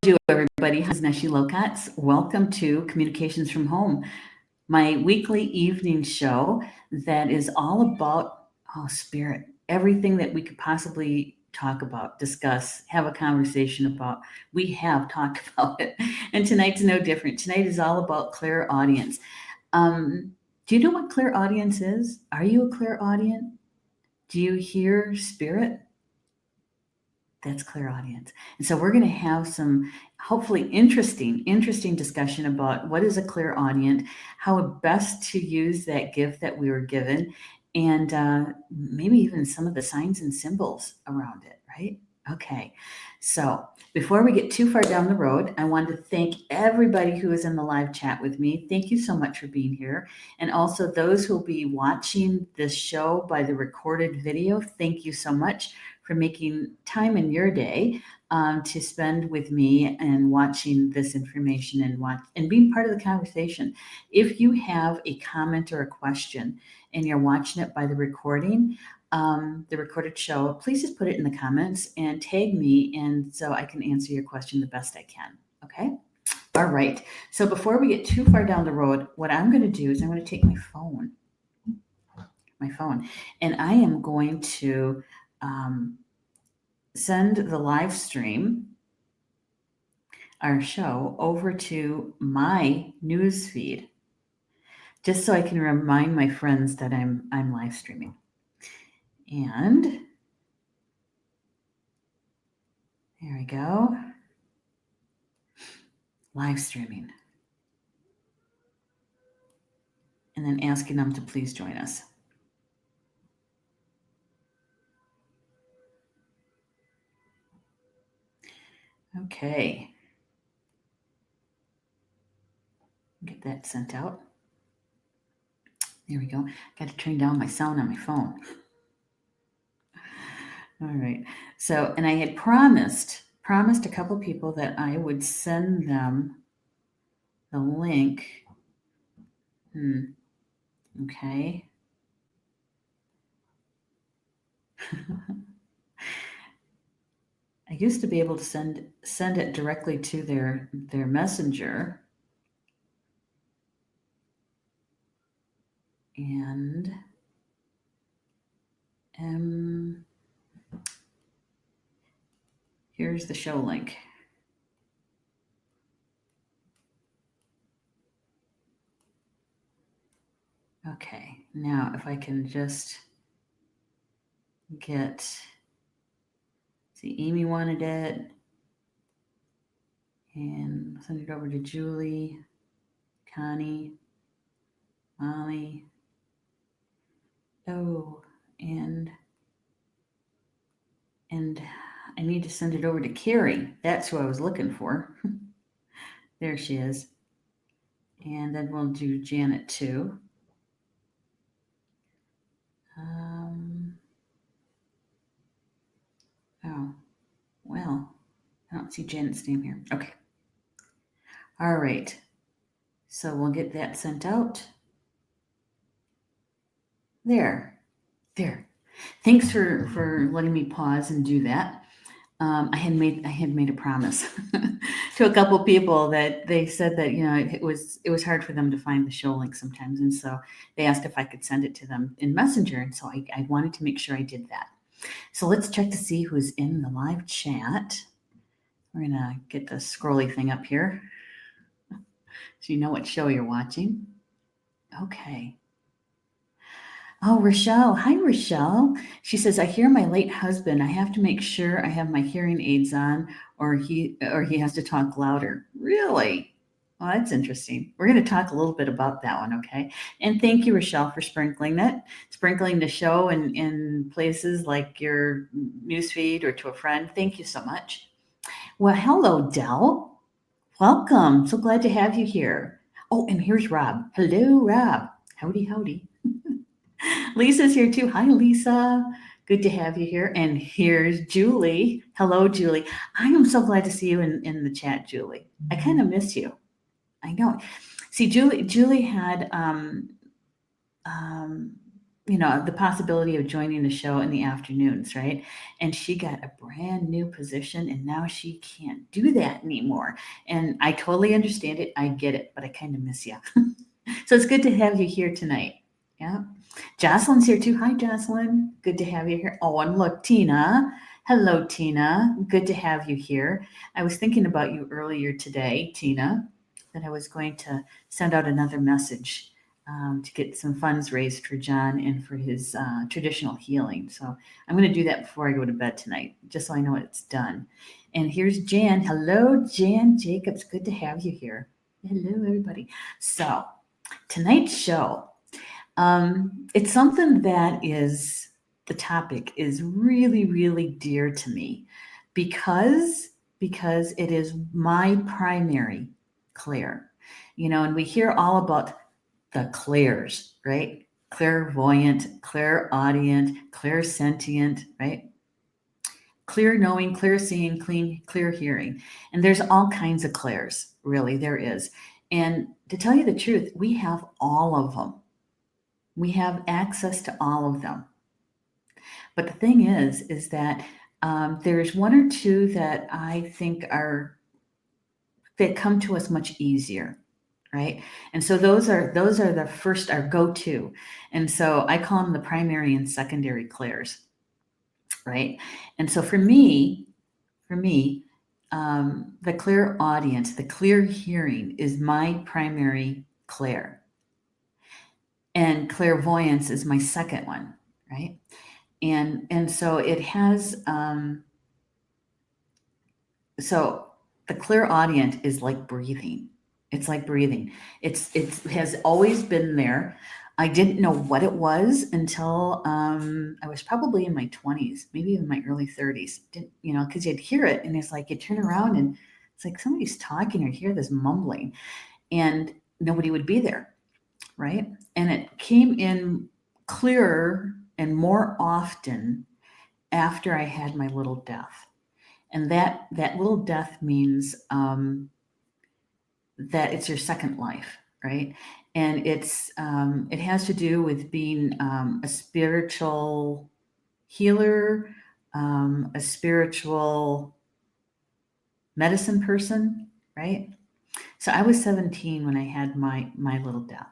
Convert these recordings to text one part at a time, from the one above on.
You, everybody. This is Neshi Lokotz. Welcome to Communications from Home, my weekly evening show that is all about, spirit, everything that we could possibly talk about, discuss, have a conversation about. We have talked about it. And tonight's no different. Tonight is all about clairaudience. Do you know what clairaudience is? Are you a clairaudient? Do you hear spirit? That's clairaudience. And so we're going to have some hopefully interesting discussion about what is a clairaudient, how best to use that gift that we were given, and maybe even some of the signs and symbols around it, right? Okay. So before we get too far down the road, I want to thank everybody who is in the live chat with me. Thank you so much for being here. And also those who will be watching this show by the recorded video, thank you so much for making time in your day to spend with me and watching this information and being part of the conversation. If you have a comment or a question and you're watching it by the recording, the recorded show, please just put it in the comments and tag me, and so I can answer your question the best I can. Okay. All right. So before we get too far down the road, what I'm going to do is I'm going to take my phone, and I am going to send the live stream, our show, over to my news feed, just so I can remind my friends that I'm live streaming. And there we go. Live streaming. And then asking them to please join us. Okay. Get that sent out. There we go. Got to turn down my sound on my phone. All right. So, and I had promised a couple people that I would send them the link. Okay. I used to be able to send it directly to their messenger. And here's the show link. Okay, now if I can just see, Amy wanted it, and send it over to Julie, Connie, Molly. Oh, and I need to send it over to Carrie. That's who I was looking for. There she is. And then we'll do Janet too. Oh, well, I don't see Janet's name here. Okay. All right. So we'll get that sent out. There. Thanks for letting me pause and do that. I had made a promise to a couple people that they said that it was hard for them to find the show link sometimes, and so they asked if I could send it to them in Messenger, and so I wanted to make sure I did that. So let's check to see who's in the live chat. We're gonna get the scrolly thing up here so you know what show you're watching. Okay. Oh, Rochelle. Hi, Rochelle. She says, I hear my late husband. I have to make sure I have my hearing aids on, or he has to talk louder. Really? Well, that's interesting. We're going to talk a little bit about that one, okay? And thank you, Rochelle, for sprinkling the show in places like your newsfeed or to a friend. Thank you so much. Well, hello, Dell. Welcome. So glad to have you here. Oh, and here's Rob. Hello, Rob. Howdy. Lisa's here too. Hi, Lisa. Good to have you here. And here's Julie. Hello, Julie. I am so glad to see you in the chat, Julie. I kind of miss you. I know. See, Julie had the possibility of joining the show in the afternoons, right? And she got a brand new position and now she can't do that anymore. And I totally understand it. I get it, but I kind of miss you. So it's good to have you here tonight. Yeah. Jocelyn's here too. Hi, Jocelyn. Good to have you here. Oh, and look, Tina. Hello, Tina. Good to have you here. I was thinking about you earlier today, Tina, that I was going to send out another message to get some funds raised for John and for his traditional healing. So I'm going to do that before I go to bed tonight, just so I know it's done. And here's Jan. Hello, Jan Jacobs. Good to have you here. Hello, everybody. So tonight's show, it's something that is the topic is really, really dear to me because it is my primary Claire. And we hear all about the clairs, right? Clairvoyant, clairaudient, clairsentient, right? Clear knowing, clear seeing, clear hearing. And there's all kinds of clairs, really, there is. And to tell you the truth, we have all of them. We have access to all of them. But the thing is that there's one or two that I think that come to us much easier, right? And so those are the first, our go-to. And so I call them the primary and secondary clairs, right? And so for me, the clairaudient, the clear hearing is my primary clair. And clairvoyance is my second one, right? And so it has so the clairaudient is like breathing. It's like breathing. It has always been there. I didn't know what it was until I was probably in my 20s, maybe even my early 30s. Because you'd hear it and it's like you turn around and it's like somebody's talking or hear this mumbling and nobody would be there, right? And it came in clearer and more often after I had my little death. And that little death means that it's your second life, right? And it has to do with being a spiritual healer, a spiritual medicine person, right? So I was 17 when I had my little death,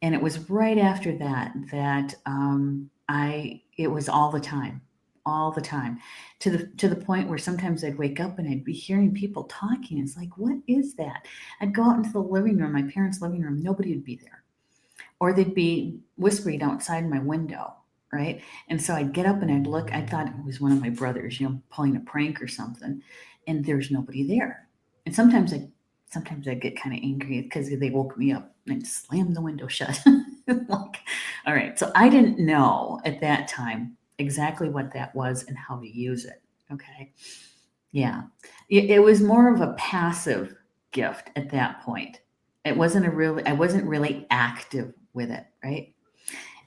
and it was right after that it was all the time, to the point where sometimes I'd wake up and I'd be hearing people talking. It's like, what is that? I'd go out into the living room, my parents' living room, nobody would be there, or they'd be whispering outside my window, right? And so I'd get up and I'd look. I thought it was one of my brothers, pulling a prank or something, and there's nobody there. And sometimes I get kind of angry because they woke me up and I'd slam the window shut. Like, all right. So I didn't know at that time exactly what that was and how to use it. Okay. Yeah. It was more of a passive gift at that point. I wasn't really active with it. Right.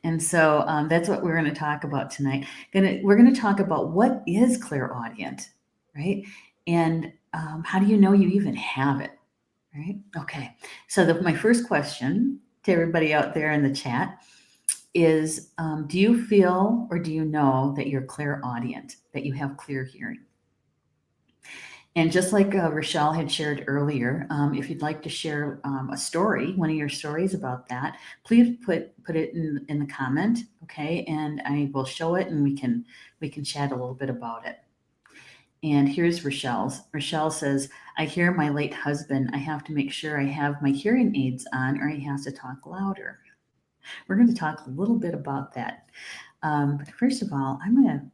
And so that's what we're going to talk about tonight. We're going to talk about what is clairaudient, right? And how do you know you even have it? Right. Okay. So my first question to everybody out there in the chat is, do you feel or do you know that you're clairaudient, that you have clear hearing? And just like Rochelle had shared earlier, if you'd like to share a story, one of your stories about that, please put it in the comment, okay? And I will show it, and we can chat a little bit about it. And here's Rochelle's. Rochelle says, I hear my late husband. I have to make sure I have my hearing aids on or he has to talk louder. We're going to talk a little bit about that. But first of all, I'm going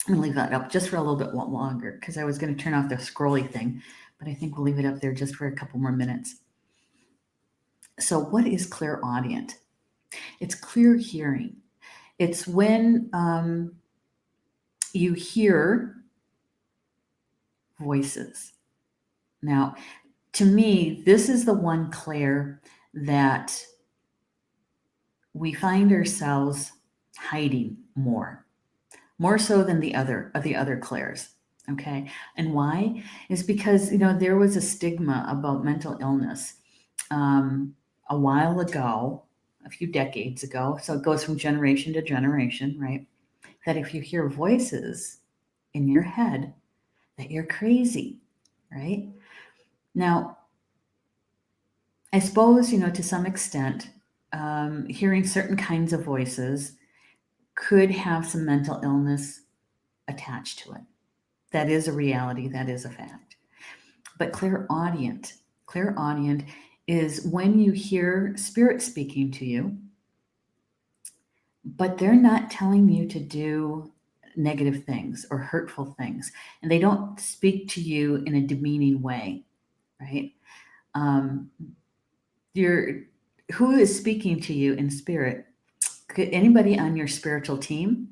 to leave that up just for a little bit longer because I was going to turn off the scrolly thing, but I think we'll leave it up there just for a couple more minutes. So what is clairaudient? It's clear hearing. It's when you hear voices. Now, to me, this is the one clair that we find ourselves hiding more so than the other clairs. Okay. And why? Is because, there was a stigma about mental illness a while ago, a few decades ago, so it goes from generation to generation, right? That if you hear voices in your head, that you're crazy, right? Now, I suppose, to some extent, hearing certain kinds of voices could have some mental illness attached to it. That is a reality, that is a fact. But clairaudient is when you hear spirit speaking to you, but they're not telling you to do negative things or hurtful things. And they don't speak to you in a demeaning way, right? Who is speaking to you in spirit? Could anybody on your spiritual team,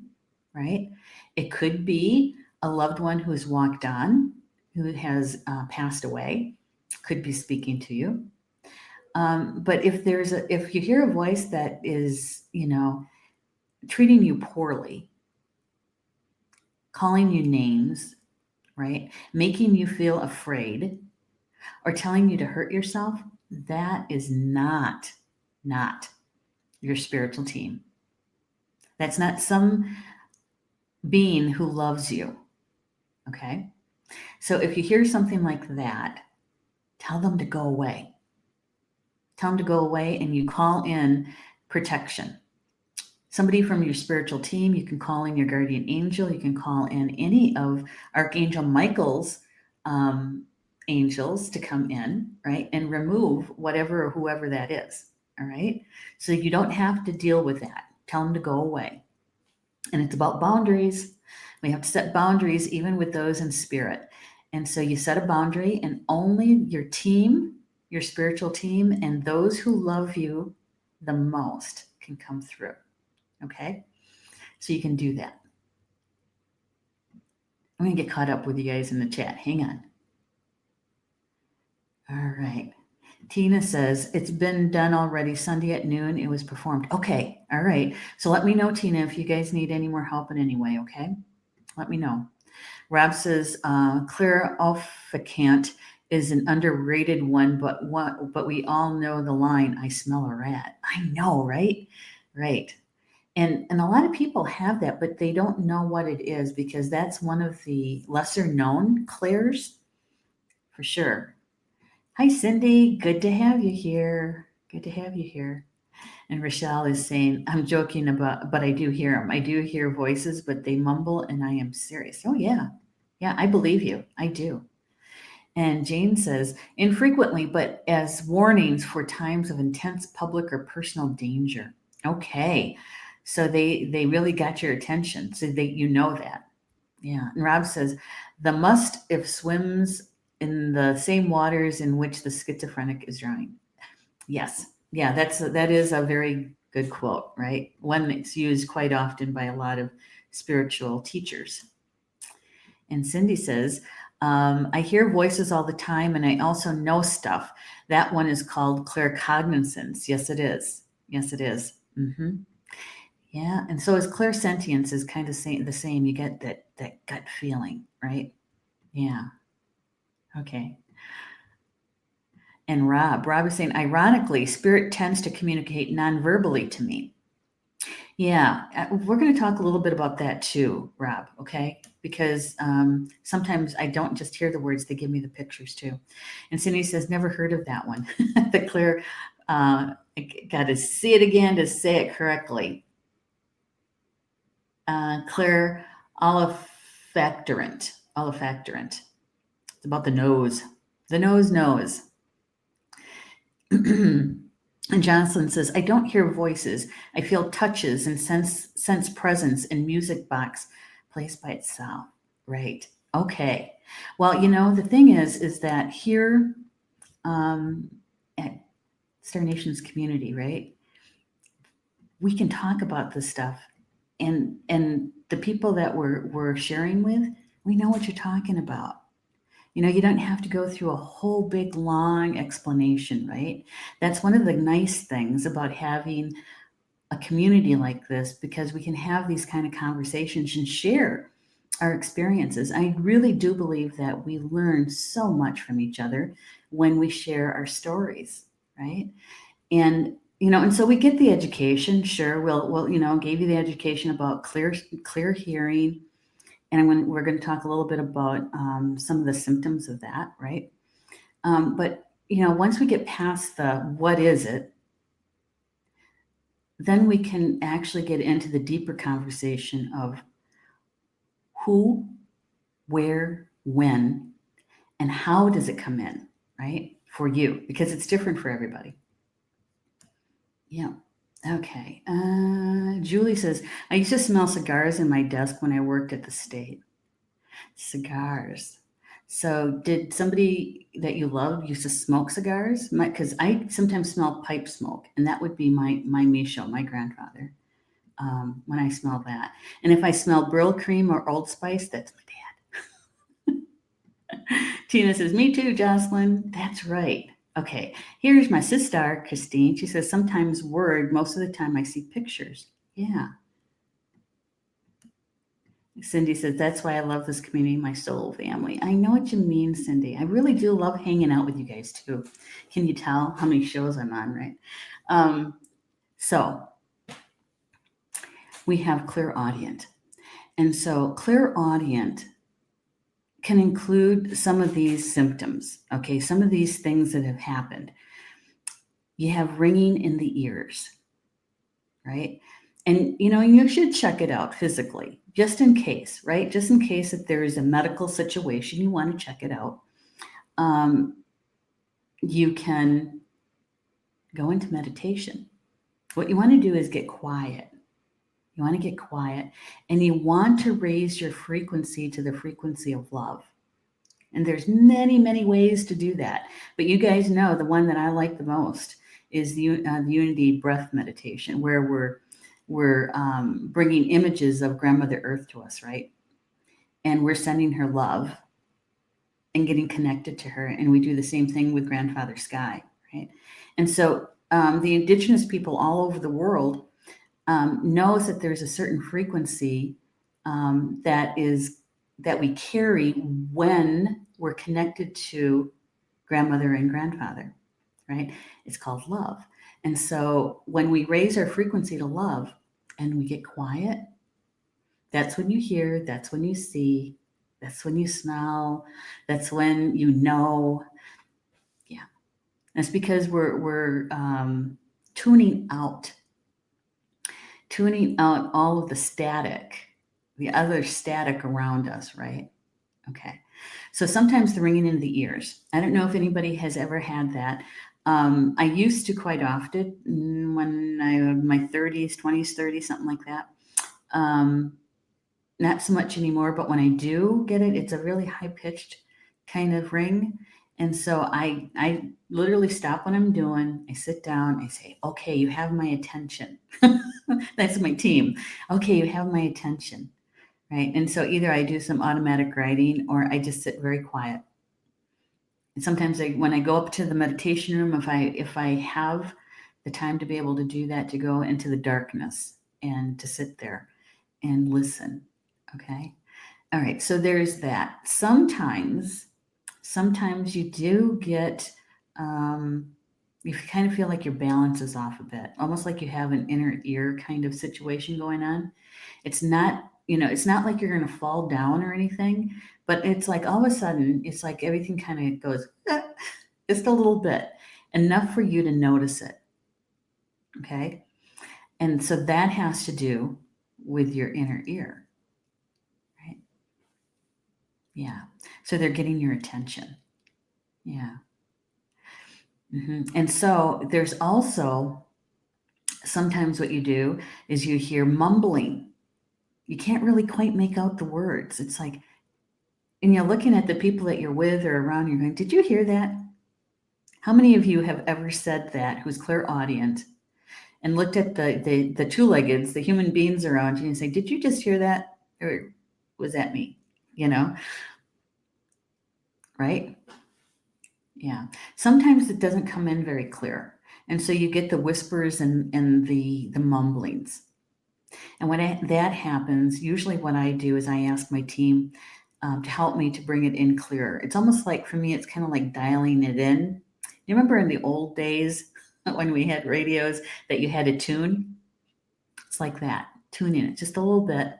right? It could be a loved one who has walked on, who has passed away, could be speaking to you. But if you hear a voice that is, treating you poorly, calling you names, right, making you feel afraid, or telling you to hurt yourself, that is not your spiritual team. That's not some being who loves you. Okay? So if you hear something like that, tell them to go away. Tell them to go away, and you call in protection. Somebody from your spiritual team, you can call in your guardian angel, you can call in any of Archangel Michael's angels to come in, right, and remove whatever or whoever that is, all right? So you don't have to deal with that. Tell them to go away. And it's about boundaries. We have to set boundaries even with those in spirit. And so you set a boundary, and only your team, your spiritual team, and those who love you the most can come through. Okay? So you can do that. I'm going to get caught up with you guys in the chat. Hang on. All right. Tina says, it's been done already. Sunday at noon, it was performed. Okay. All right. So let me know, Tina, if you guys need any more help in any way, okay? Let me know. Rob says, Clairaudience is an underrated one, but we all know the line, I smell a rat. I know, right? Right. And a lot of people have that, but they don't know what it is, because that's one of the lesser known clairs, for sure. Hi, Cindy. Good to have you here. Good to have you here. And Rochelle is saying, I'm joking but I do hear them. I do hear voices, but they mumble, and I am serious. Oh, yeah. Yeah, I believe you. I do. And Jane says, infrequently, but as warnings for times of intense public or personal danger. Okay. So they really got your attention. So you know that. Yeah. And Rob says, the must if swims in the same waters in which the schizophrenic is drowning. Yes. Yeah, that is a very good quote, right? One that's used quite often by a lot of spiritual teachers. And Cindy says, I hear voices all the time, and I also know stuff. That one is called claircognizance. Yes, it is. Yes, it is. Mm-hmm. Yeah, and so is clairsentience is kind of the same. You get that gut feeling, right? Yeah. Okay. And Rob is saying, ironically, spirit tends to communicate non-verbally to me. Yeah, we're going to talk a little bit about that too, Rob, okay? Because sometimes I don't just hear the words, they give me the pictures too. And Cindy says, never heard of that one. The clear, I got to see it again to say it correctly. Claire olfactorant. It's about the nose. The nose. And Jocelyn says, I don't hear voices. I feel touches and sense presence in music box plays by itself. Right. Okay. Well, the thing is that here at Star Nations community, right, we can talk about this stuff, and the people that we're sharing with, we know what you're talking about. You don't have to go through a whole big long explanation, right? That's one of the nice things about having a community like this, because we can have these kind of conversations and share our experiences. I really do believe that we learn so much from each other when we share our stories, right? And And so we get the education. Sure, we'll gave you the education about clear hearing, and we're going to talk a little bit about some of the symptoms of that, right? But once we get past the what is it, then we can actually get into the deeper conversation of who, where, when, and how does it come in, right? For you, because it's different for everybody. Yeah. Okay. Julie says, I used to smell cigars in my desk when I worked at the state. Cigars. So did somebody that you loved used to smoke cigars? Because I sometimes smell pipe smoke, and that would be my Micho, my grandfather, when I smell that. And if I smell Brill Cream or Old Spice, that's my dad. Tina says, me too, Jocelyn. That's right. Okay, here's my sister, Christine. She says, sometimes word, most of the time I see pictures. Yeah. Cindy says, that's why I love this community, my soul family. I know what you mean, Cindy. I really do love hanging out with you guys too. Can you tell how many shows I'm on, right? So we have Clairaudient. And so Clairaudient can include some of these symptoms, okay? Some of these things that have happened. You have ringing in the ears, right? And you should check it out physically, just in case, right? Just in case that there is a medical situation, you want to check it out. You can go into meditation. What you want to do is get quiet. You want to get quiet, and you want to raise your frequency to the frequency of love. And there's many, many ways to do that. But you guys know the one that I like the most is the Unity breath meditation, where we're bringing images of Grandmother Earth to us, right? And we're sending her love and getting connected to her. And we do the same thing with Grandfather Sky, right? And so the indigenous people all over the world knows that there's a certain frequency that we carry when we're connected to grandmother and grandfather, right? It's called love. And so when we raise our frequency to love and we get quiet, that's when you hear, that's when you see, that's when you smell, that's when you know. Yeah. That's because we're tuning out all of the static, the other static around us, right? Okay. So sometimes the ringing in the ears. I don't know if anybody has ever had that. I used to quite often when I was in my 30s, 20s, 30s, something like that. Not so much anymore, but when I do get it, it's a really high-pitched kind of ring. And so I literally stop what I'm doing. I sit down. I say, okay, you have my attention. That's my team. Okay, you have my attention. Right. And so either I do some automatic writing or I just sit very quiet. And sometimes when I go up to the meditation room, if I have the time to be able to do that, to go into the darkness and to sit there and listen. Okay. All right. So there's that. Sometimes you do get, you kind of feel like your balance is off a bit, almost like you have an inner ear kind of situation going on. It's not, it's not like you're going to fall down or anything, but it's like all of a sudden, it's like everything kind of goes just a little bit, enough for you to notice it. Okay. And so that has to do with your inner ear, right? Yeah. So they're getting your attention. Yeah. And so there's also sometimes what you do is you hear mumbling. You can't really quite make out the words. It's like, and you're looking at the people that you're with or around, you're going, did you hear that? How many of you have ever said that, who's clairaudient, and looked at the two-leggeds, the human beings around you, and say, did you just hear that? Or was that me? Right? Yeah. Sometimes it doesn't come in very clear. And so you get the whispers and the mumblings. And when that happens, usually what I do is I ask my team to help me to bring it in clearer. It's almost like, for me, it's kind of like dialing it in. You remember in the old days when we had radios that you had to tune. It's like that, tuning it just a little bit,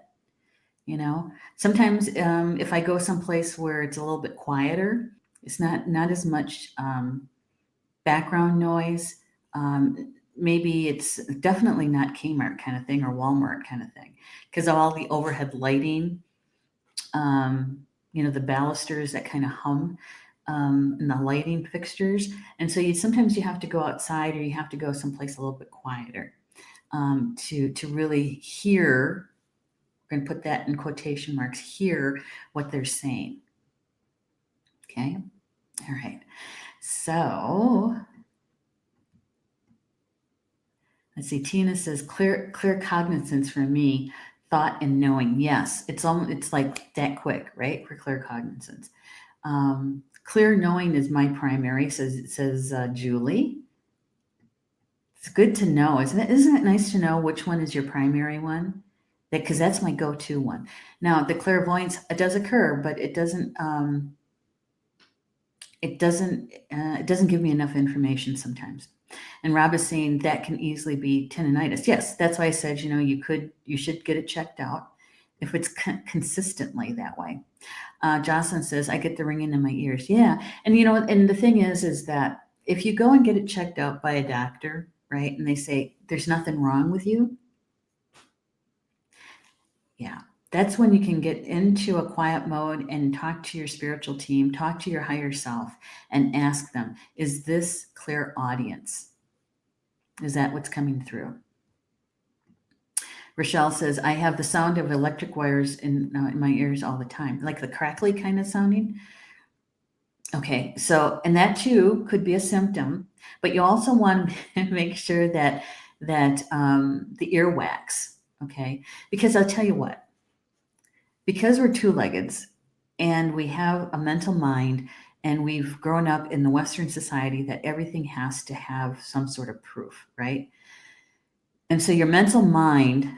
you know. Sometimes if I go someplace where it's a little bit quieter, it's not as much background noise. Maybe it's definitely not Kmart kind of thing or Walmart kind of thing because of all the overhead lighting, the balusters that kind of hum, and the lighting fixtures. And so sometimes you have to go outside or you have to go someplace a little bit quieter to really hear. We're going to put that in quotation marks, hear what they're saying. Okay. All right. So let's see. Tina says clear cognizance for me, thought and knowing. Yes, it's like that quick, right? For clear cognizance. Clear knowing is my primary, says Julie. It's good to know, isn't it? Isn't it nice to know which one is your primary one? Because that's my go-to one. Now, the clairvoyance, it does occur, but it doesn't. It doesn't give me enough information sometimes. And Rob is saying that can easily be tendonitis. Yes, that's why I said you should get it checked out if it's consistently that way. Jocelyn says, I get the ringing in my ears. Yeah. And and the thing is that if you go and get it checked out by a doctor, right, and they say there's nothing wrong with you, yeah, that's when you can get into a quiet mode and talk to your spiritual team, talk to your higher self, and ask them, is this clairaudience? Is that what's coming through? Rochelle says, I have the sound of electric wires in my ears all the time, like the crackly kind of sounding. Okay, so, and that too could be a symptom, but you also want to make sure that the earwax, okay? Because I'll tell you what, because we're two-leggeds and we have a mental mind and we've grown up in the Western society that everything has to have some sort of proof, right? And so your mental mind,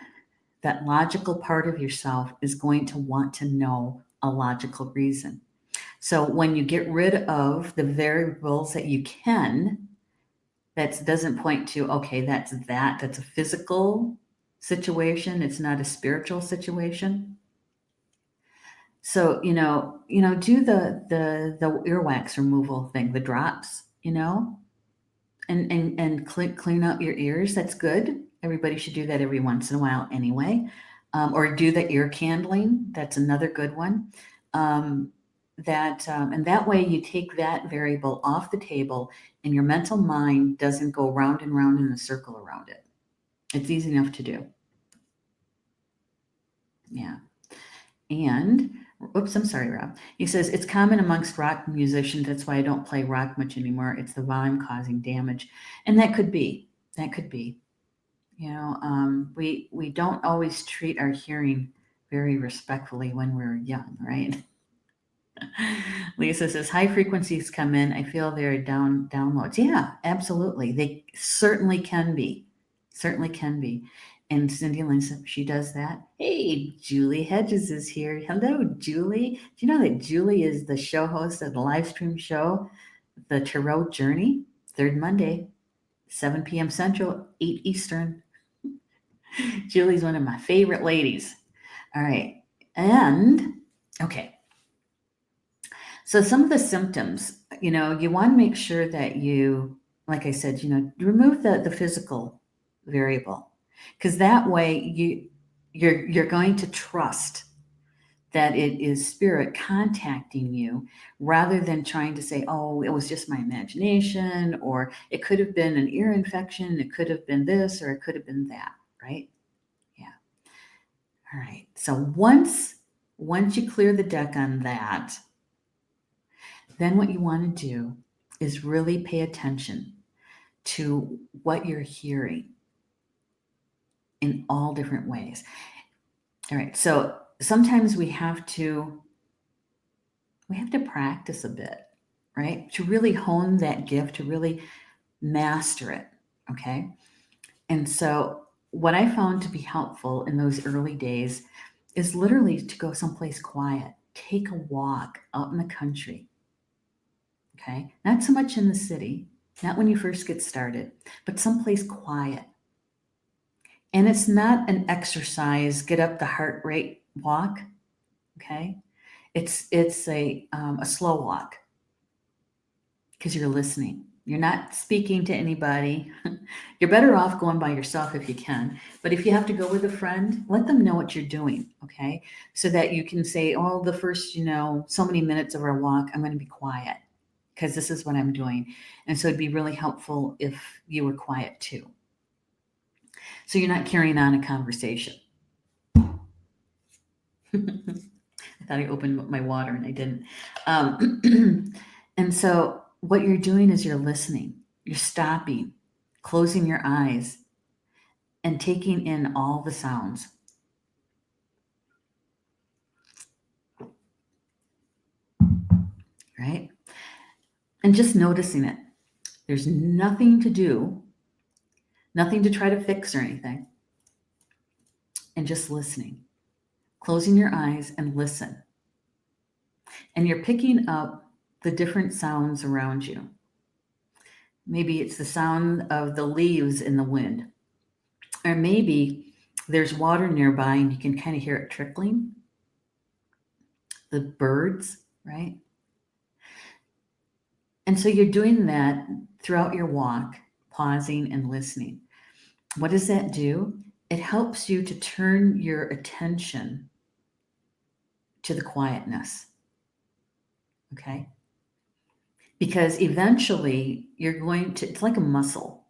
that logical part of yourself, is going to want to know a logical reason. So when you get rid of the variables that you can, that doesn't point to, okay, that's a physical situation. It's not a spiritual situation. So, do the earwax removal thing, the drops, and clean out your ears. That's good. Everybody should do that every once in a while anyway. Or do the ear candling. That's another good one. And that way you take that variable off the table and your mental mind doesn't go round and round in a circle around it. It's easy enough to do. Yeah. And, oops, I'm sorry, Rob. He says, it's common amongst rock musicians. That's why I don't play rock much anymore. It's the volume causing damage. And that could be. We don't always treat our hearing very respectfully when we're young, right? Lisa says, high frequencies come in. I feel they're downloads. Yeah, absolutely. They certainly can be. And Cindy Lynn, she does that. Hey, Julie Hedges is here. Hello, Julie. Do you know that Julie is the show host of the live stream show, The Tarot Journey, third Monday, 7 p.m. Central, 8 Eastern. Julie's one of my favorite ladies. All right. And, okay. So some of the symptoms, you want to make sure that you, like I said, remove the physical variable, because that way you're going to trust that it is spirit contacting you rather than trying to say, oh, it was just my imagination, or it could have been an ear infection, it could have been this, or it could have been that, right? Yeah. All right. So once you clear the deck on that, then what you want to do is really pay attention to what you're hearing in all different ways. All right. So sometimes we have to practice a bit, right? To really hone that gift, to really master it. Okay. And so what I found to be helpful in those early days is literally to go someplace quiet, take a walk out in the country. Okay. Not so much in the city. not when you first get started, but someplace quiet. And it's not an exercise, get up the heart rate walk, okay? It's a slow walk because you're listening. You're not speaking to anybody. You're better off going by yourself if you can. But if you have to go with a friend, let them know what you're doing, okay? So that you can say, oh, the first, so many minutes of our walk, I'm going to be quiet because this is what I'm doing. And so it'd be really helpful if you were quiet too. So you're not carrying on a conversation. I thought I opened my water and I didn't. And so what you're doing is you're listening, you're stopping, closing your eyes, and taking in all the sounds. Right? And just noticing it. There's nothing to do, nothing to try to fix or anything. And just listening, closing your eyes and listen. And you're picking up the different sounds around you. Maybe it's the sound of the leaves in the wind. Or maybe there's water nearby and you can kind of hear it trickling. The birds, right? And so you're doing that throughout your walk, pausing and listening. What does that do? It helps you to turn your attention to the quietness. Okay? Because eventually you're going to, it's like a muscle.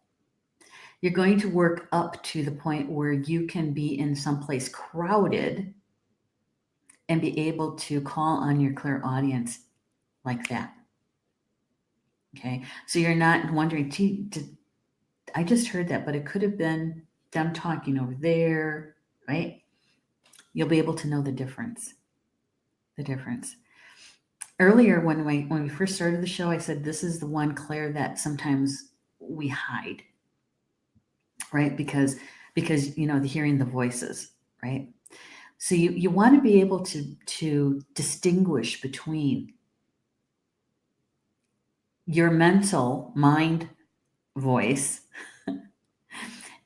You're going to work up to the point where you can be in someplace crowded and be able to call on your clairaudience like that. Okay? So you're not wondering, did I just heard that, but it could have been them talking over there, right? You'll be able to know the difference. The difference. Earlier, when we first started the show, I said this is the one Claire that sometimes we hide, right? Because the hearing the voices, right? So you want to be able to distinguish between your mental mind voice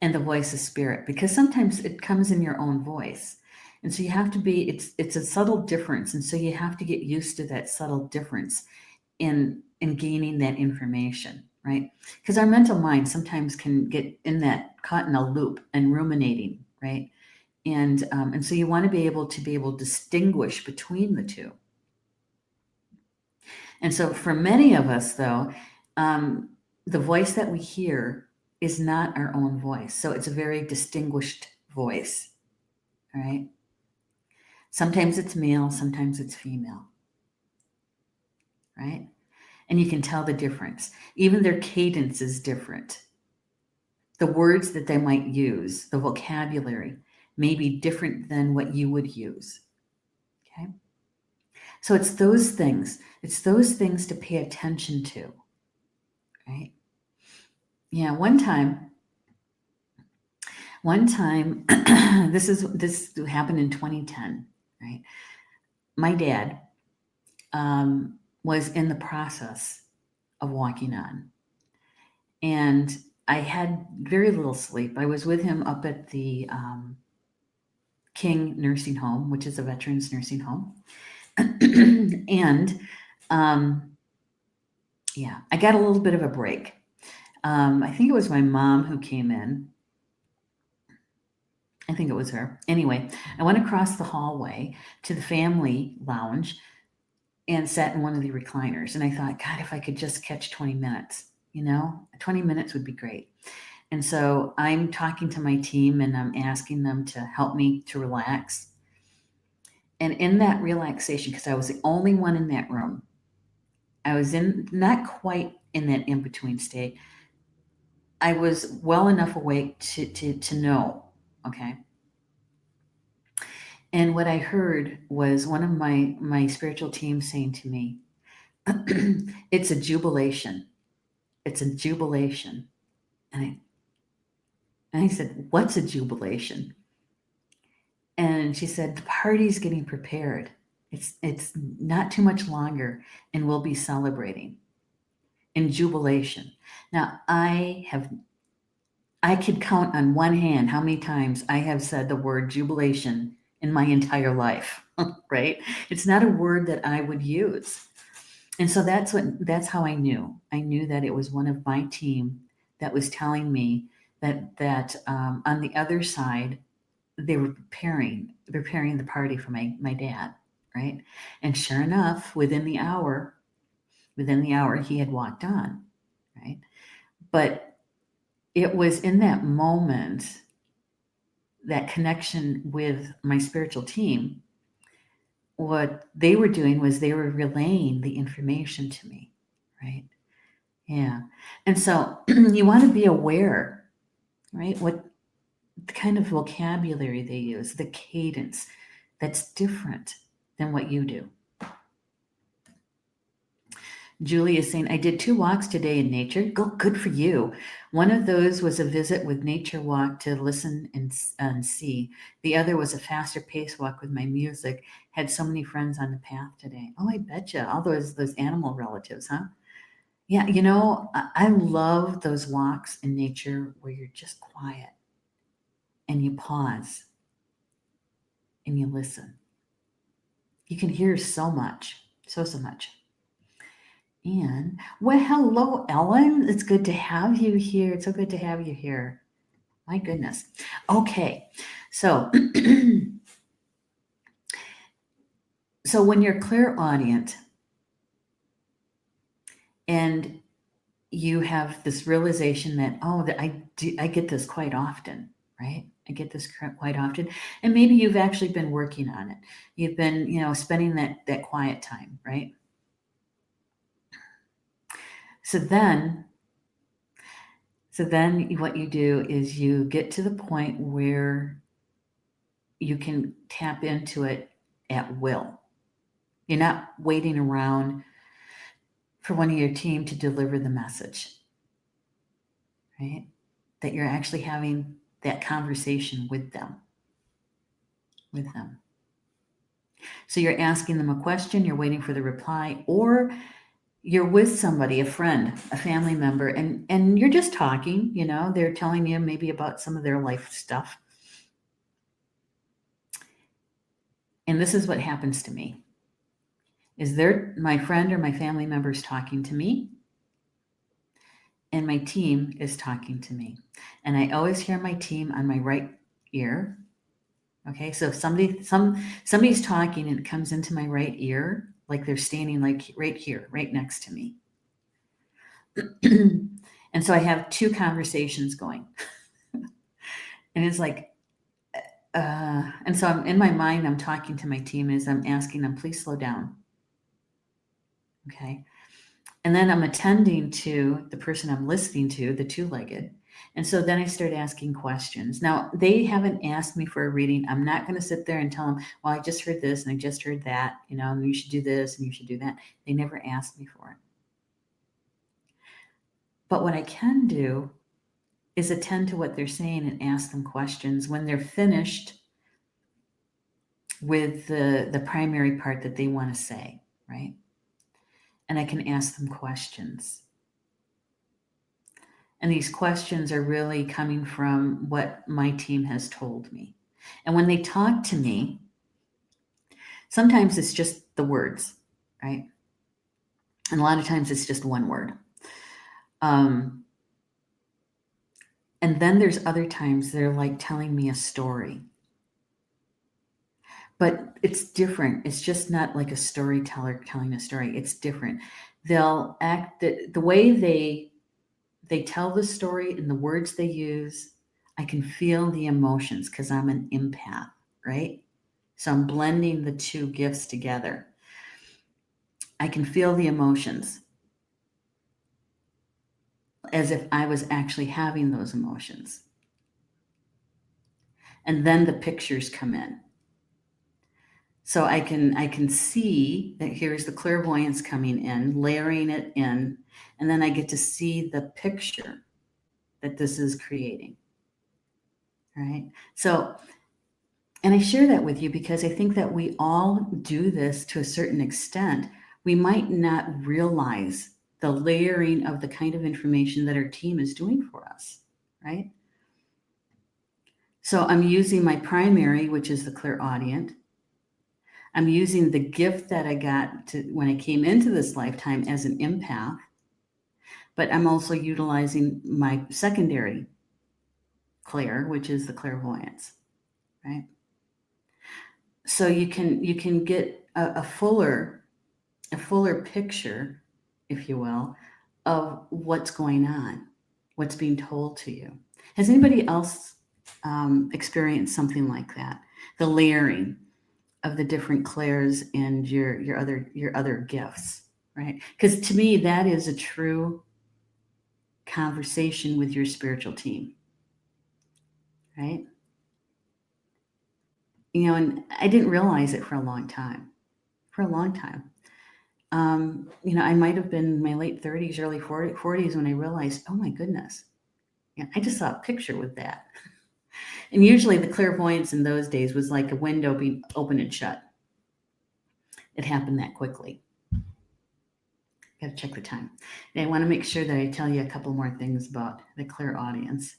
and the voice of spirit, because sometimes it comes in your own voice. And so you have to be, it's a subtle difference. And so you have to get used to that subtle difference in gaining that information, right? Because our mental mind sometimes can get in that, caught in a loop and ruminating, right? And so you want to be able to distinguish between the two. And so for many of us, though, the voice that we hear is not our own voice. So it's a very distinguished voice, all right? Sometimes it's male, sometimes it's female, right? And you can tell the difference. Even their cadence is different. The words that they might use, the vocabulary, may be different than what you would use, okay? So it's those things. It's those things to pay attention to, right? Yeah, one time, this happened in 2010, right? My dad was in the process of walking on, and I had very little sleep. I was with him up at the King Nursing Home, which is a veterans nursing home, and yeah, I got a little bit of a break. I think it was my mom who came in. I think it was her. Anyway, I went across the hallway to the family lounge and sat in one of the recliners. And I thought, God, if I could just catch 20 minutes, 20 minutes would be great. And so I'm talking to my team and I'm asking them to help me to relax. And in that relaxation, because I was the only one in that room, I was not quite in that in-between state. I was well enough awake to know, okay? And what I heard was one of my spiritual team saying to me, it's a jubilation. It's a jubilation. And I said, what's a jubilation? And she said, the party's getting prepared. It's not too much longer and we'll be celebrating. in jubilation. Now, I could count on one hand how many times I have said the word jubilation in my entire life, right? It's not a word that I would use. And so that's how I knew. I knew that it was one of my team that was telling me that on the other side, they were preparing the party for my dad, right? And sure enough, within the hour, he had walked on, right? But it was in that moment, that connection with my spiritual team, what they were doing was they were relaying the information to me, right? Yeah. And so you want to be aware, right? What kind of vocabulary they use, the cadence that's different than what you do. Julie is saying, I did 2 walks today in nature. Good for you. One of those was a visit with Nature Walk to listen and see. The other was a faster pace walk with my music. Had so many friends on the path today. Oh, I betcha. All those animal relatives, huh? Yeah, I love those walks in nature where you're just quiet and you pause and you listen. You can hear so much, so much. And, well, hello, Ellen. It's good to have you here. It's so good to have you here. My goodness. Okay, so so when you're clairaudient and you have this realization that, that I get this quite often, right? I get this quite often, and maybe you've actually been working on it. You've been, spending that quiet time, right? So then what you do is you get to the point where you can tap into it at will. You're not waiting around for one of your team to deliver the message, right? That you're actually having that conversation with them. So you're asking them a question, you're waiting for the reply, or you're with somebody, a friend, a family member, and you're just talking, they're telling you maybe about some of their life stuff. And this is what happens to me. Is my friend or my family member is talking to me, and my team is talking to me. And I always hear my team on my right ear. Okay, so if somebody's talking and it comes into my right ear, like they're standing like right here, right next to me. And so I have 2 conversations going. And it's like, and so I'm in my mind, I'm talking to my team as I'm asking them, please slow down. Okay. And then I'm attending to the person I'm listening to, the 2-legged. And so then I start asking questions. Now, they haven't asked me for a reading. I'm not going to sit there and tell them, well, I just heard this and I just heard that, and you should do this and you should do that. They never asked me for it. But what I can do is attend to what they're saying and ask them questions when they're finished with the primary part that they want to say, right? And I can ask them questions. And these questions are really coming from what my team has told me. And when they talk to me, sometimes it's just the words, right? And a lot of times it's just one word. And then there's other times they're like telling me a story. But it's different. It's just not like a storyteller telling a story. It's different. They'll act the way they tell the story and the words they use. I can feel the emotions because I'm an empath, right? So I'm blending the 2 gifts together. I can feel the emotions as if I was actually having those emotions. And then the pictures come in. So I can see that here's the clairvoyance coming in, layering it in, and then I get to see the picture that this is creating. Right? So, and I share that with you because I think that we all do this to a certain extent. We might not realize the layering of the kind of information that our team is doing for us, right? So I'm using my primary, which is the clairaudient. I'm using the gift that I got when I came into this lifetime as an empath, but I'm also utilizing my secondary clair, which is the clairvoyance, right? So you can get a fuller picture, if you will, of what's going on, what's being told to you. Has anybody else experienced something like that? The layering of the different clairs and your other gifts, right? Because to me, that is a true conversation with your spiritual team, right? And I didn't realize it for a long time. I might have been in my late 30s, early 40s when I realized, oh my goodness, I just saw a picture with that. And usually the clairvoyance in those days was like a window being open and shut. It happened that quickly. Got to check the time. And I want to make sure that I tell you a couple more things about the clairaudience.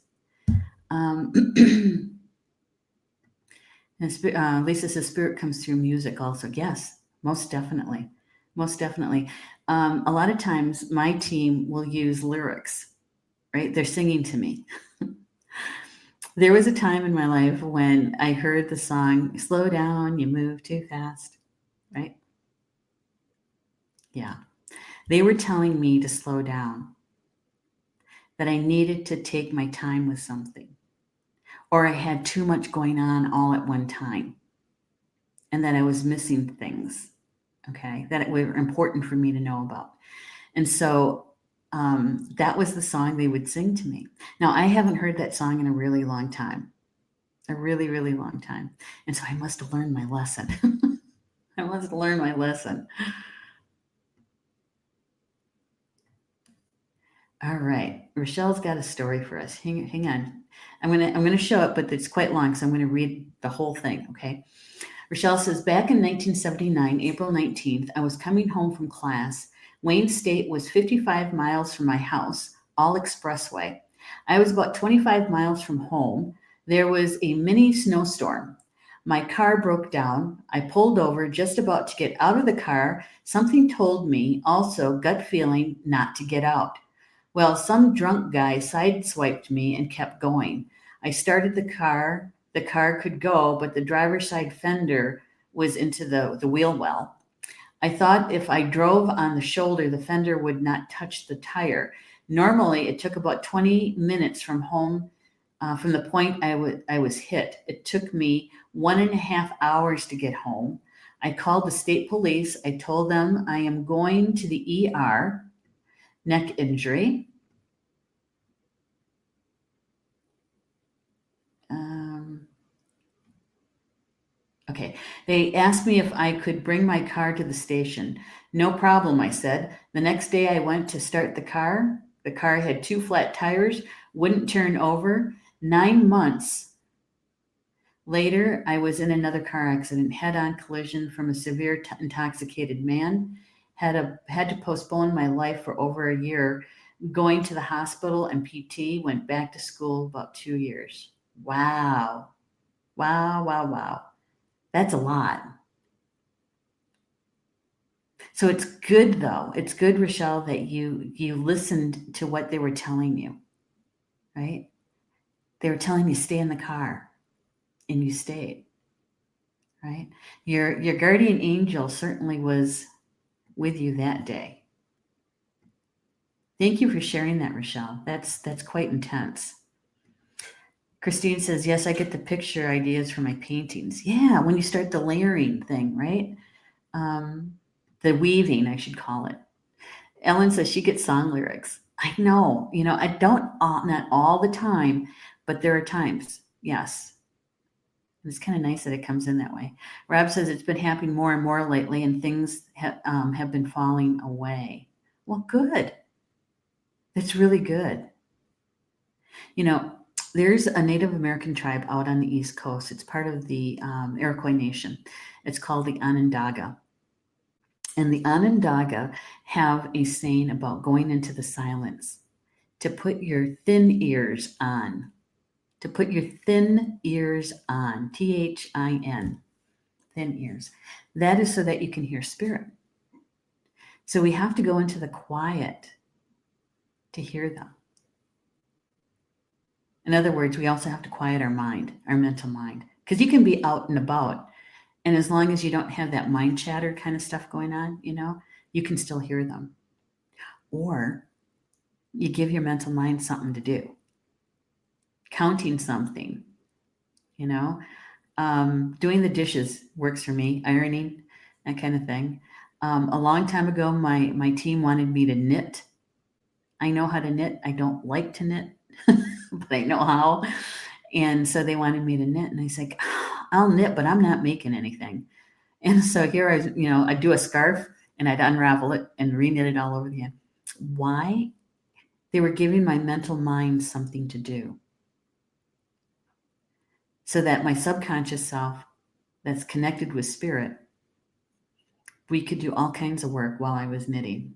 Lisa says spirit comes through music also. Yes, most definitely. Most definitely. A lot of times my team will use lyrics, right? They're singing to me. There was a time in my life when I heard the song, slow down, you move too fast, right? Yeah. They were telling me to slow down, that I needed to take my time with something, or I had too much going on all at one time, and that I was missing things, okay, that were important for me to know about. And so that was the song they would sing to me. Now, I haven't heard that song in a really long time, a really, really long time. And so I must have learned my lesson. I must learn my lesson. All right, Rochelle's got a story for us. Hang on. I'm gonna show it, but it's quite long, so I'm gonna read the whole thing. Okay. Rochelle says, back in 1979, April 19th, I was coming home from class. Wayne State was 55 miles from my house, all expressway. I was about 25 miles from home. There was a mini snowstorm. My car broke down. I pulled over, just about to get out of the car. Something told me, also gut feeling, not to get out. Well, some drunk guy sideswiped me and kept going. I started the car. The car could go, but the driver's side fender was into the wheel well. I thought if I drove on the shoulder, the fender would not touch the tire. Normally, it took about 20 minutes from home, from the point I was hit. It took me 1.5 hours to get home. I called the state police. I told them I am going to the ER, neck injury. Okay. They asked me if I could bring my car to the station. No problem, I said. The next day I went to start the car. The car had 2 flat tires, wouldn't turn over. 9 months later, I was in another car accident, head-on collision from a severe intoxicated man. Had to postpone my life for over a year. Going to the hospital and PT, went back to school about 2 years. Wow. Wow, wow, wow. That's a lot. So it's good though. It's good, Rochelle, that you listened to what they were telling you, right? They were telling you stay in the car, and you stayed, right? Your guardian angel certainly was with you that day. Thank you for sharing that, Rochelle. That's quite intense. Christine says, yes, I get the picture ideas for my paintings. Yeah, when you start the layering thing, right? The weaving, I should call it. Ellen says she gets song lyrics. I know, I don't, not all the time, but there are times. Yes. It's kind of nice that it comes in that way. Rob says it's been happening more and more lately, and things have been falling away. Well, good. That's really good. There's a Native American tribe out on the East Coast. It's part of the Iroquois Nation. It's called the Onondaga. And the Onondaga have a saying about going into the silence, to put your thin ears on, to put your thin ears on, Thin, thin ears. That is so that you can hear spirit. So we have to go into the quiet to hear them. In other words, we also have to quiet our mind, our mental mind, because you can be out and about. And as long as you don't have that mind chatter kind of stuff going on, you can still hear them. Or you give your mental mind something to do, counting something, doing the dishes works for me, ironing, that kind of thing. A long time ago, my team wanted me to knit. I know how to knit. I don't like to knit, but I know how. And so they wanted me to knit. And I said, I'll knit, but I'm not making anything. And so here I'd do a scarf and I'd unravel it and re-knit it all over again. Why? They were giving my mental mind something to do. So that my subconscious self that's connected with spirit, we could do all kinds of work while I was knitting.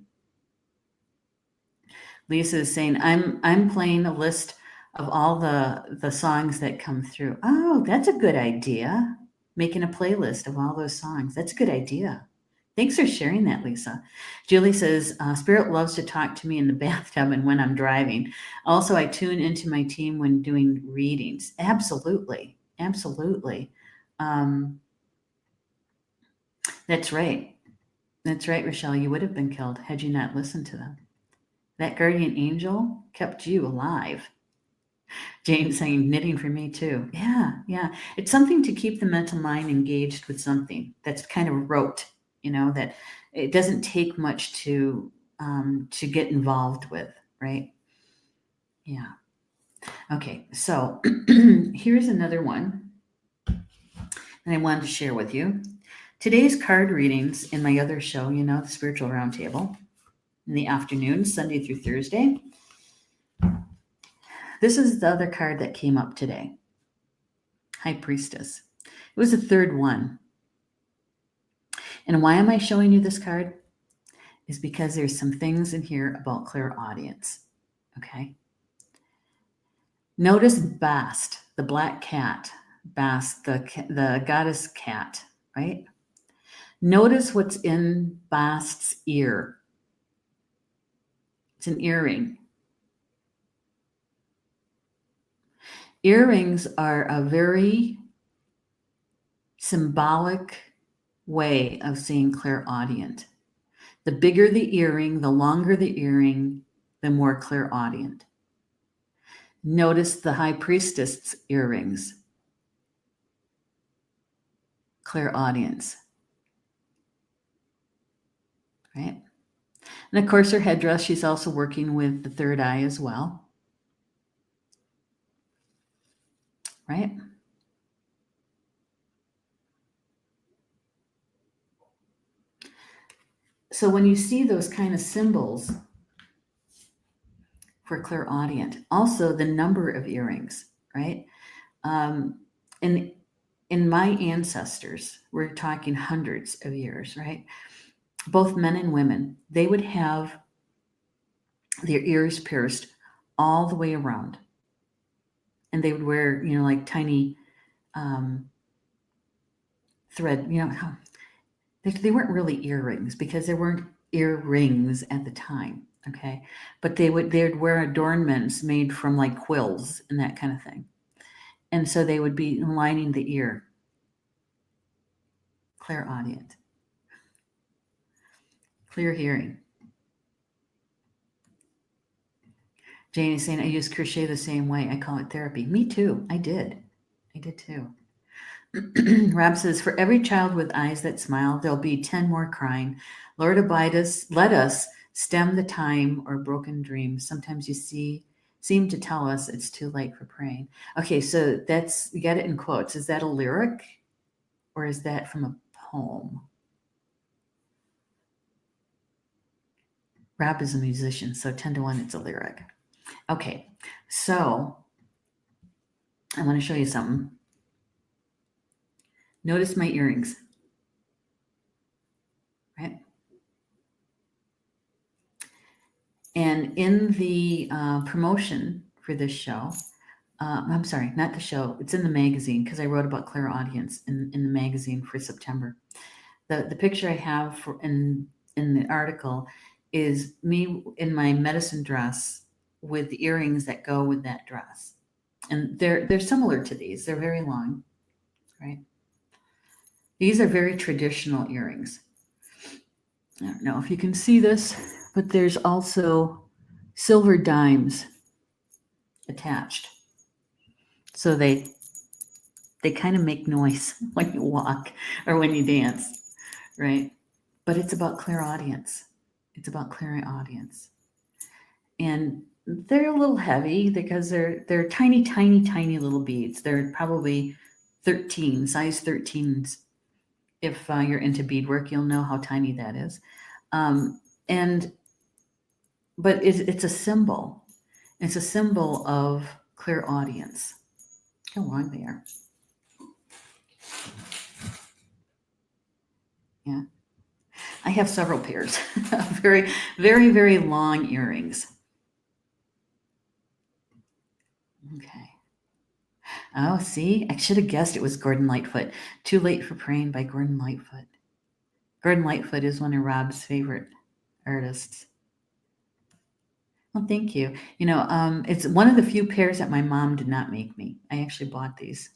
Lisa is saying, I'm playing a list of all the songs that come through. Oh, that's a good idea. Making a playlist of all those songs. That's a good idea. Thanks for sharing that, Lisa. Julie says, Spirit loves to talk to me in the bathtub and when I'm driving. Also, I tune into my team when doing readings. Absolutely. Absolutely. That's right. That's right, Rochelle. You would have been killed had you not listened to them. That guardian angel kept you alive. Jane saying knitting for me too. Yeah. It's something to keep the mental mind engaged with something that's kind of rote, that it doesn't take much to get involved with, right? Yeah. Okay, so here's another one that I wanted to share with you. Today's card readings in my other show, the Spiritual Roundtable, in the afternoon, Sunday through Thursday. This is the other card that came up today. High Priestess. It was the third one. And why am I showing you this card? Is because there's some things in here about clairaudience. Okay. Notice Bast, the black cat. Bast, the goddess cat, right? Notice what's in Bast's ear. It's an earring. Earrings are a very symbolic way of seeing clairaudient. The bigger the earring, the longer the earring, the more clairaudient. Notice the High Priestess earrings. Clairaudience. Right? And of course, her headdress, she's also working with the third eye as well. Right? So when you see those kind of symbols for clairaudient, also the number of earrings, right? In my ancestors, we're talking hundreds of years, right? Both men and women, they would have their ears pierced all the way around. And they would wear, like tiny thread, they weren't really earrings because there weren't earrings at the time. Okay. But they'd wear adornments made from like quills and that kind of thing. And so they would be lining the ear. Clairaudient. Clear hearing. Jane is saying, I use crochet the same way. I call it therapy. Me too. I did too. Rob says, for every child with eyes that smile, there'll be 10 more crying. Lord, abide us, let us stem the time or broken dreams. Sometimes you seem to tell us it's too late for praying. Okay, so you got it in quotes. Is that a lyric or is that from a poem? Rob is a musician, so 10 to 1, it's a lyric. Okay, so I want to show you something. Notice my earrings, right? And in the promotion for this show, I'm sorry, not the show, it's in the magazine because I wrote about Clairaudience in the magazine for September. The picture I have in the article is me in my medicine dress with the earrings that go with that dress. And they're similar to these. They're very long, right? These are very traditional earrings. I don't know if you can see this, but there's also silver dimes attached. So they kind of make noise when you walk or when you dance, right? But it's about clairaudience. It's about clairaudience. And they're a little heavy because they're tiny, tiny, tiny little beads. They're probably 13, size 13s. If you're into beadwork, you'll know how tiny that is. And but it's a symbol. It's a symbol of clairaudience. How long they are. Yeah. I have several pairs of very, very, very long earrings. Okay. Oh, see, I should have guessed it was Gordon Lightfoot. Too Late for Praying by Gordon Lightfoot. Gordon Lightfoot is one of Rob's favorite artists. Well, thank you. It's one of the few pairs that my mom did not make me. I actually bought these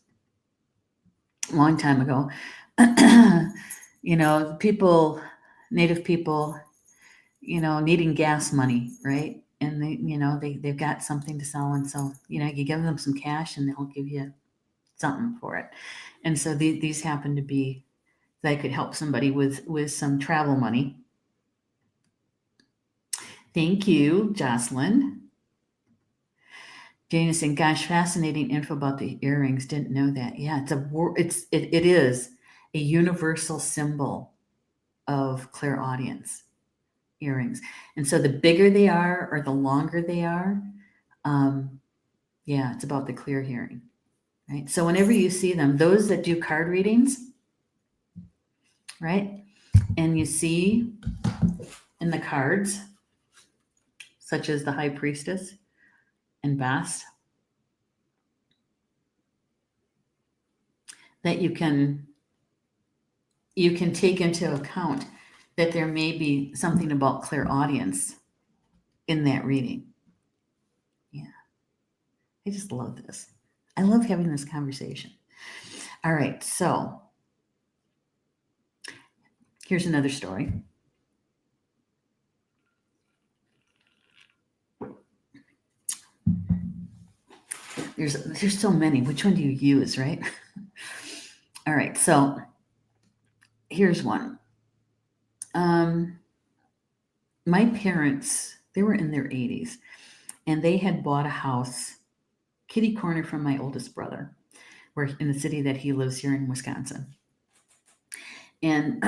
a long time ago. People, native people, needing gas money, right? And they've got something to sell. And so, you give them some cash and they'll give you something for it. And so these happen to be that I could help somebody with some travel money. Thank you, Jocelyn. Jane is saying, "Gosh, fascinating info about the earrings. Didn't know that. Yeah, it is a universal symbol of clairaudience earrings. And so the bigger they are or the longer they are, yeah, it's about the clear hearing, right? So whenever you see them, those that do card readings, right, and you see in the cards, such as the High Priestess and Bast, that you can take into account that there may be something about clairaudience in that reading. Yeah, I just love this. I love having this conversation. All right, so here's another story. There's so many. Which one do you use, right? All right, so here's one. My parents, they were in their 80s, and they had bought a house kitty corner from my oldest brother, where in the city that he lives here in Wisconsin. And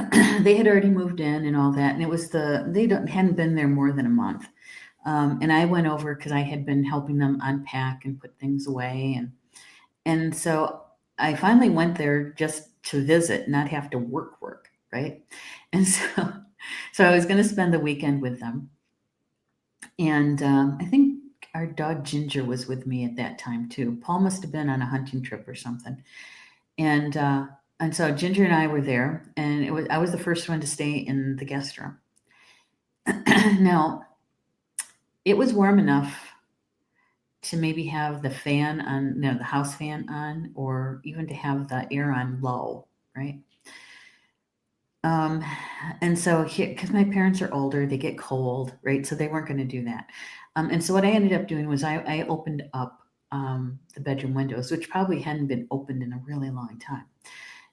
they had already moved in and all that, and it was hadn't been there more than a month. And I went over because I had been helping them unpack and put things away, and so I finally went there just to visit, not have to work, right? And so I was going to spend the weekend with them, and I think our dog Ginger was with me at that time too. Paul must have been on a hunting trip or something, and so Ginger and I were there, and I was the first one to stay in the guest room. Now, it was warm enough to maybe have the fan on, the house fan on, or even to have the air on low, right? And so because my parents are older, they get cold, right? So they weren't going to do that. And so what I ended up doing was I opened up the bedroom windows, which probably hadn't been opened in a really long time.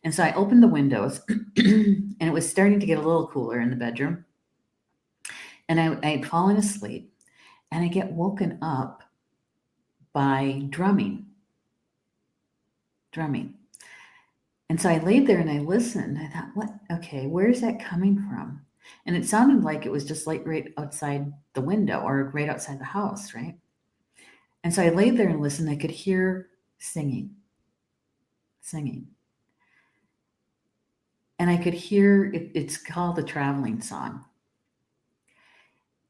And so I opened the windows, and it was starting to get a little cooler in the bedroom. And I had fallen asleep, and I get woken up by drumming. And so I laid there and I listened. I thought, what? Okay, where's that coming from? And it sounded like it was just like right outside the window or right outside the house, right? And so I laid there and listened. I could hear singing. And I could hear it's called the traveling song.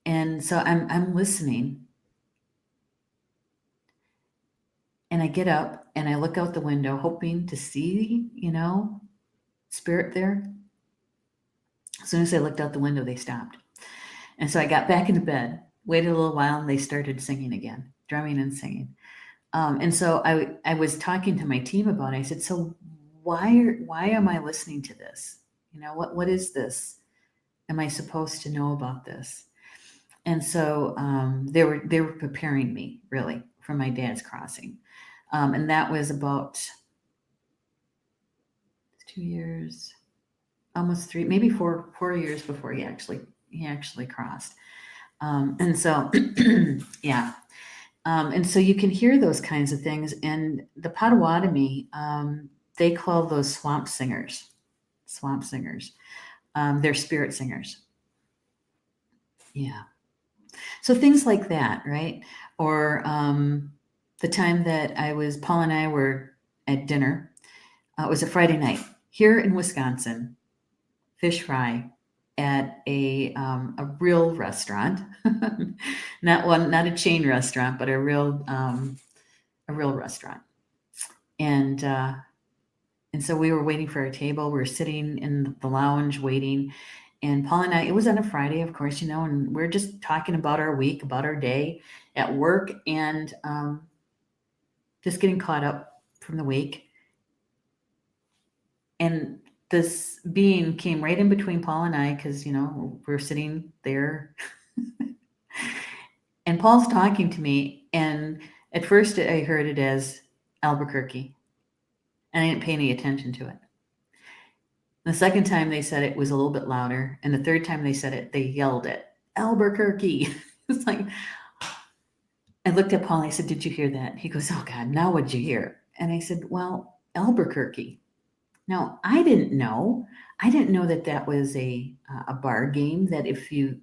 And so I'm listening, and I get up and I look out the window hoping to see, spirit there. As soon as I looked out the window, they stopped. And so I got back into bed, waited a little while, and they started singing again, drumming and singing. And so I was talking to my team about it. I said, so why am I listening to this? What is this? Am I supposed to know about this? And so they were preparing me really for my dad's crossing, and that was about 2 years, almost three, maybe 4 years before he actually crossed. And so yeah. And so you can hear those kinds of things. And the Potawatomi, they call those swamp singers. Swamp singers. They're spirit singers. Yeah. So things like that, right? Or the time that Paul and I were at dinner. It was a Friday night here in Wisconsin. Fish fry at a real restaurant, not a chain restaurant, but a real restaurant. And so we were waiting for our table. We were sitting in the lounge waiting. And Paul and I, it was on a Friday, of course, and we're just talking about our week, about our day at work, and just getting caught up from the week. And this being came right in between Paul and I because, we're sitting there. And Paul's talking to me. And at first I heard it as Albuquerque. And I didn't pay any attention to it. The second time they said it was a little bit louder. And the third time they said it, they yelled it, Albuquerque. It's like, I looked at Paul and I said, did you hear that? He goes, oh God, now what'd you hear? And I said, well, Albuquerque. Now, I didn't know that was a bar game, that if you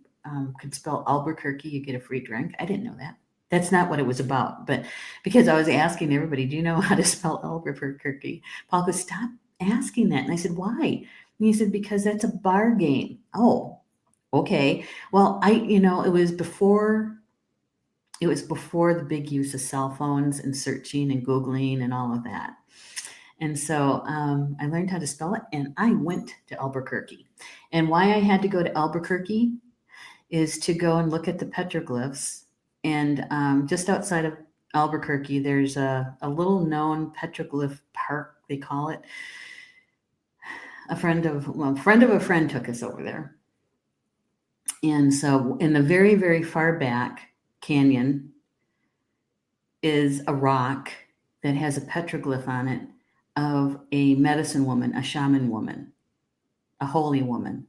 could spell Albuquerque, you get a free drink. I didn't know that. That's not what it was about. But because I was asking everybody, do you know how to spell Albuquerque? Paul goes, stop asking that. And I said, why? And he said, because that's a bar game. Oh, okay. Well, it was before the big use of cell phones and searching and Googling and all of that. And so I learned how to spell it, and I went to Albuquerque. And why I had to go to Albuquerque is to go and look at the petroglyphs. And just outside of Albuquerque, there's a little known petroglyph park, they call it. A friend of a friend took us over there. And so in the very, very far back canyon is a rock that has a petroglyph on it of a medicine woman, a shaman woman, a holy woman.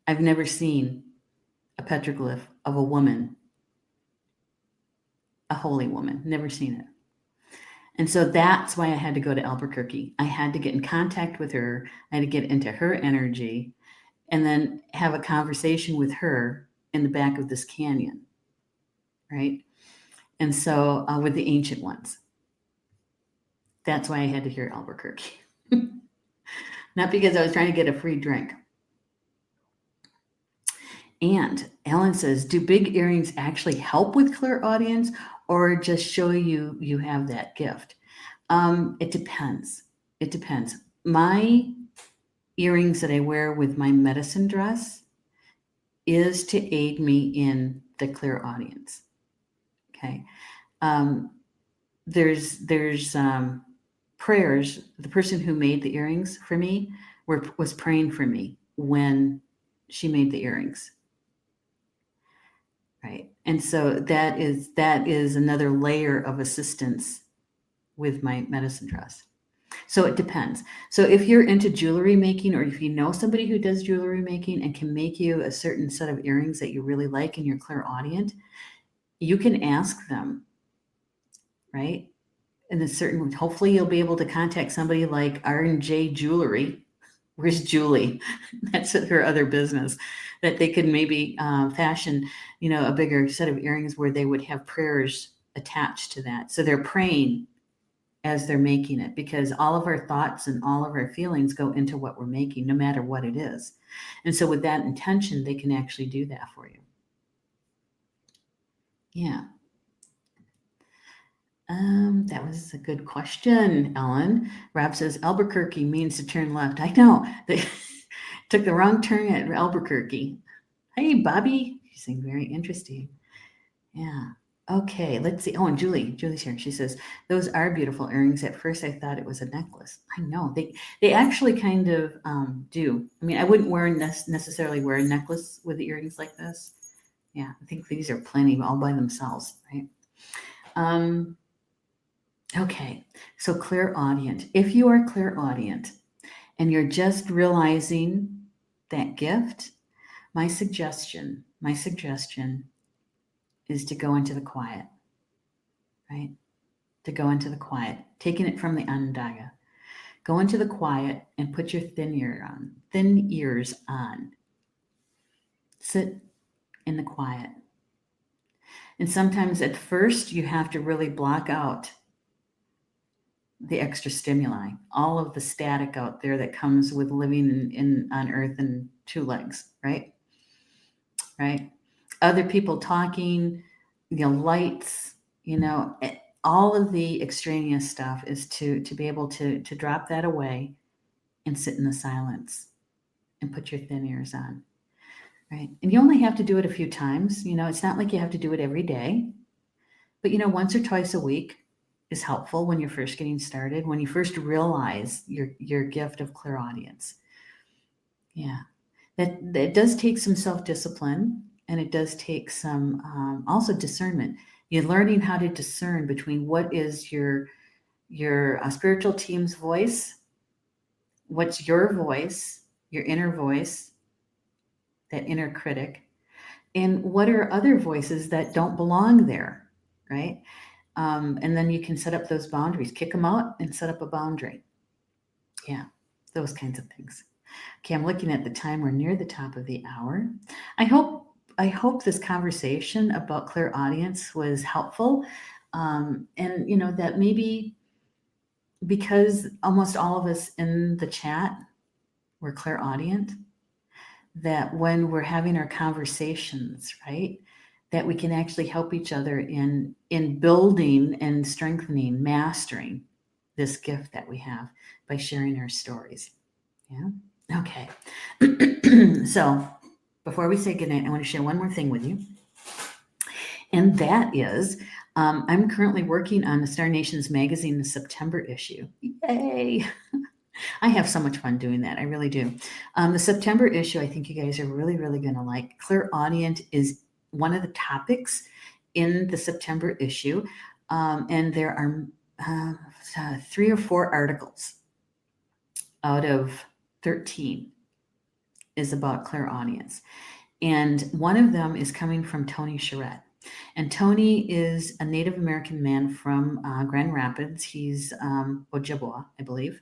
I've never seen a petroglyph of a woman, a holy woman, never seen it. And so that's why I had to go to Albuquerque. I had to get in contact with her. I had to get into her energy and then have a conversation with her in the back of this canyon, right? And so with the ancient ones. That's why I had to hear Albuquerque. Not because I was trying to get a free drink. And Ellen says, do big earrings actually help with clairaudience or just show you have that gift? It depends. It depends. My earrings that I wear with my medicine dress is to aid me in the clairaudience. Okay. There's prayers. The person who made the earrings for me was praying for me when she made the earrings. Right. And so that is another layer of assistance with my medicine dress. So it depends. So if you're into jewelry making, or if you know somebody who does jewelry making and can make you a certain set of earrings that you really like and you're clairaudient, you can ask them, right? And hopefully you'll be able to contact somebody like R&J Jewelry. Where's Julie? That's her other business, that they could maybe fashion, a bigger set of earrings where they would have prayers attached to that. So they're praying as they're making it, because all of our thoughts and all of our feelings go into what we're making, no matter what it is. And so with that intention, they can actually do that for you. Yeah. That was a good question, Ellen. Rob says Albuquerque means to turn left. I know. They took the wrong turn at Albuquerque. Hey, Bobby. You seem very interesting. Yeah. Okay, let's see. Oh, and Julie's here. She says, those are beautiful earrings. At first I thought it was a necklace. I know. They actually kind of do. I mean, I wouldn't necessarily wear a necklace with earrings like this. Yeah, I think these are plenty all by themselves, right? Okay, so clairaudient. If you are clairaudient and you're just realizing that gift, my suggestion is to go into the quiet, right? To go into the quiet, taking it from the Onondaga. Go into the quiet and put your thin ears on. Sit in the quiet. And sometimes at first you have to really block out the extra stimuli, all of the static out there that comes with living on earth in two legs, right? Right? Other people talking, lights, all of the extraneous stuff is to be able to drop that away and sit in the silence and put your thin ears on, right? And you only have to do it a few times. It's not like you have to do it every day, but once or twice a week is helpful when you're first getting started, when you first realize your gift of clairaudience. Yeah, that does take some self-discipline, and it does take some also discernment. You're learning how to discern between what is your spiritual team's voice, what's your voice, your inner voice, that inner critic, and what are other voices that don't belong there, right? And then you can set up those boundaries, kick them out and set up a boundary. Yeah, those kinds of things. Okay, I'm looking at the time. We're near the top of the hour. I hope this conversation about clairaudience was helpful. And that maybe because almost all of us in the chat were clairaudient, that when we're having our conversations, right, that we can actually help each other in building and strengthening, mastering this gift that we have by sharing our stories. Yeah. Okay. So before we say goodnight, I want to share one more thing with you. And that is, I'm currently working on the Star Nations magazine, the September issue. Yay! I have so much fun doing that. I really do. The September issue, I think you guys are really, really going to like. Clairaudient is one of the topics in the September issue. And there are 3 or 4 articles out of 13 is about clairaudience. And one of them is coming from Tony Charette. And Tony is a Native American man from Grand Rapids. He's Ojibwa, I believe.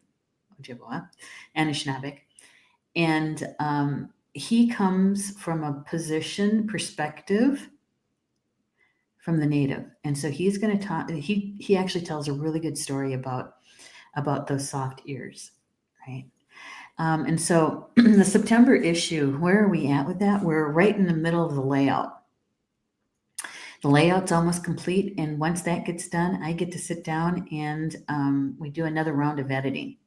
Ojibwa, Anishinaabeg. And he comes from a perspective from the Native. And so he's going to talk, he actually tells a really good story about those soft ears, right? And so the September issue, where are we at with that? We're right in the middle of the layout. The layout's almost complete. And once that gets done, I get to sit down and we do another round of editing.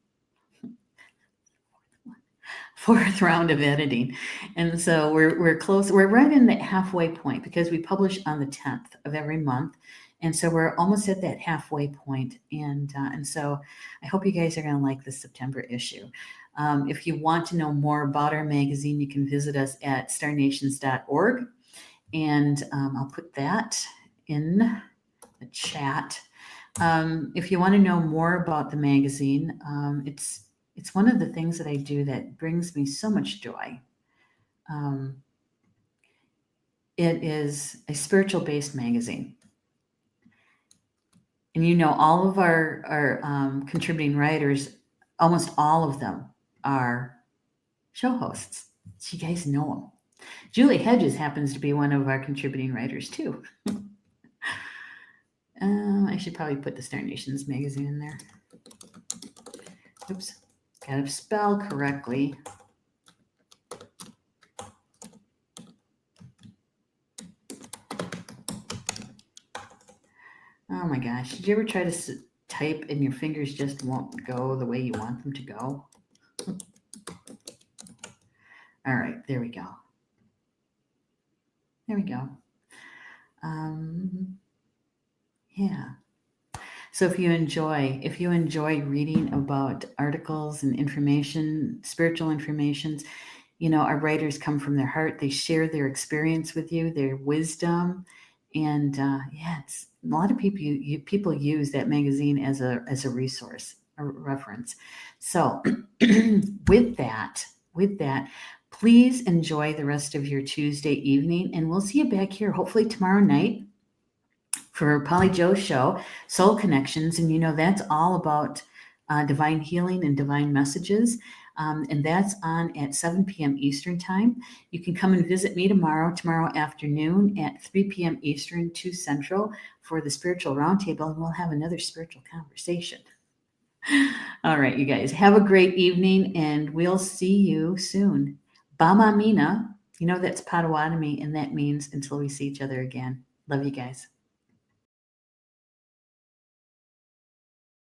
4th round of editing. And so we're close. We're right in the halfway point because we publish on the 10th of every month. And so we're almost at that halfway point. And so I hope you guys are going to like the September issue. If you want to know more about our magazine, you can visit us at starnations.org. And I'll put that in the chat. If you want to know more about the magazine, it's one of the things that I do that brings me so much joy. It is a spiritual-based magazine. And all of our contributing writers, almost all of them are show hosts. So you guys know them. Julie Hedges happens to be one of our contributing writers too. I should probably put the Star Nations magazine in there. Oops, gotta spell correctly. Oh my gosh. Did you ever try to type and your fingers just won't go the way you want them to go? All right, there we go. There we go. Yeah. So if you enjoy reading about articles and information, spiritual informations, our writers come from their heart. They share their experience with you, their wisdom, and yeah, it's a lot of people use that magazine as a resource, a reference. So, with that, please enjoy the rest of your Tuesday evening, and we'll see you back here hopefully tomorrow night for Polly Joe's show, Soul Connections. And that's all about divine healing and divine messages. And that's on at 7 p.m. Eastern Time. You can come and visit me tomorrow afternoon at 3 p.m. Eastern, 2 Central for the Spiritual Roundtable, and we'll have another spiritual conversation. All right, you guys, have a great evening, and we'll see you soon. Bama Mina, that's Potawatomi, and that means until we see each other again. Love you guys.